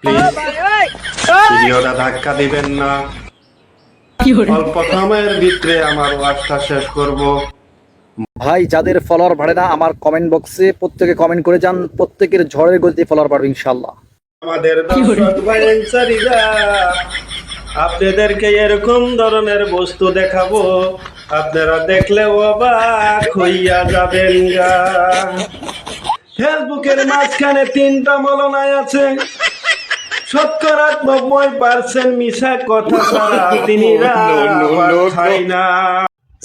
Please ভিডিওটা ধাক্কা দিবেন না। অল্প সময়ের ভিতরে আমার ওয়াজটা শেষ করব। ভাই, যাদের ফলোয়ার বাড়ে না আমার কমেন্ট বক্সে প্রত্যেকে কমেন্ট করে যান, প্রত্যেকের ঝড়ের গতিতে ফলোয়ার বাড়বে ইনশাল্লাহ। আমাদের দর্শক ভাইয়েরা, আপনাদেরকে এরকম ধরনের বস্তু দেখাবো, আপনারা দেখলে অবাক হইয়া যাবেন গা। ফেসবুকের মাঝখানে 3টা মৌলানায় আছে, শতকরা 90% মিশা কথা ছাড়া তিনিরা খাই না।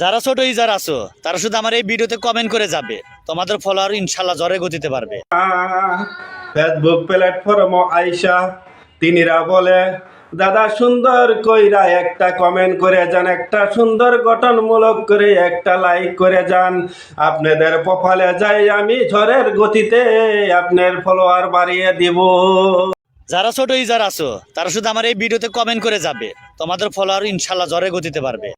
যারা ছোট ইউজার আছো তারা শুধু আমার এই ভিডিওতে কমেন্ট করে যাবে, তোমাদের ফলোয়ার ইনশাল্লাহ ঝড়ে গতিতে পারবে। ফেসবুক প্ল্যাটফর্ম আইসা তিনিরা বলে, দাদা সুন্দর কইরা একটা কমেন্ট করে যান, একটা সুন্দর গঠনমূলক করে একটা লাইক করে যান, আপনাদের প্রোফাইলে যাই আমি ঝড়ের গতিতে আপনার ফলোয়ার বাড়িয়ে দিব। যারা ছোট ইউজার আছো তারা শুধু আমার এই ভিডিওতে কমেন্ট করে যাবে, তোমাদের ফলোয়ার ইনশাল্লাহ ঝড়ে গতিতে পারবে।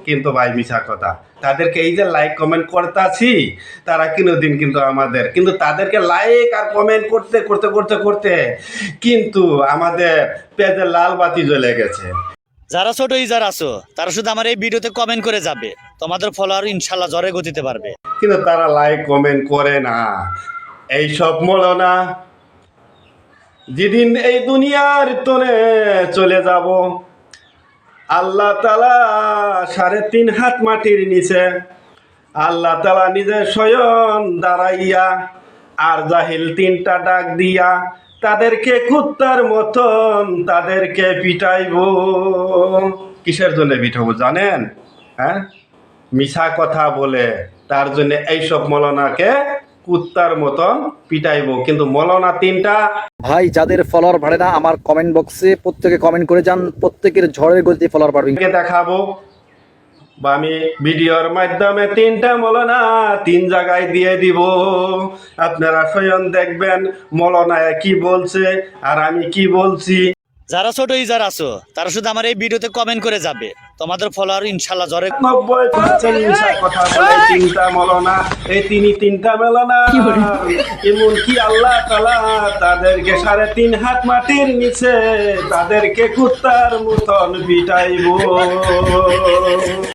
কিন্তু ভাই মিছা কথা, তাদেরকে এই যে লাইক কমেন্ট করতেছি, তারা কোনোদিন কিন্তু আমাদের কিন্তু তাদেরকে লাইক আর কমেন্ট করতে করতে করতে করতে কিন্তু আমাদের পেজে লাল বাতি জ্বলে গেছে। যারা ছোট ইউজার আছো তারা শুধু আমার এই ভিডিওতে কমেন্ট করে যাবে, তোমাদের ফলোয়ার ইনশাল্লাহ ঝড়ে গতিতে পারবে। কিন্তু তারা লাইক কমেন্ট করে না। এইসব মৌলানা যেদিন এই দুনিয়ার তনে চলে যাব, আল্লাহ তাআলা 3.5 হাত মাটির নিচে আল্লাহ তাআলা নিজে স্বয়ং দাঁড়াইয়া আর জাহিল 3টা ডাক দিয়া তাদেরকে কুত্তার মতন তাদেরকে পিটাইব। কিসের জন্য পিটাবো জানেন? হ্যাঁ, মিছা কথা বলে তার জন্য এইসব মৌলানাকে কুত্তার মতন পিটাইব। কিন্তু মৌলানা 3টা ভাই, যাদের ফলোয়ার বাড়ে না আমার কমেন্ট বক্সে প্রত্যেকে কমেন্ট করে যান, প্রত্যেকের ঝড়ের গতিতে ফলোয়ার বাড়বে। দেখাবো বা আমি ভিডিওর মাধ্যমে 3টা মৌলানা 3 জায়গায় দিয়ে দিব। আপনারা স্বয়ং দেখবেন মৌলানা কি বলছে আর আমি কি বলছি। যারা ছোট ইউজার আছো তারা শুধু আমার এই ভিডিওতে কমেন্ট করে যাবে, তোমাদের ফলোয়ার ইনশাল্লাহ ঝড়ে 90% মিশা কথা বলে 3টা মৌলানা, এই 3টা মৌলানা এমনকি আল্লাহ তাআলা তাদেরকে 3.5 হাত মাটির নিচে তাদেরকে কুত্তার মতন পিটাইব।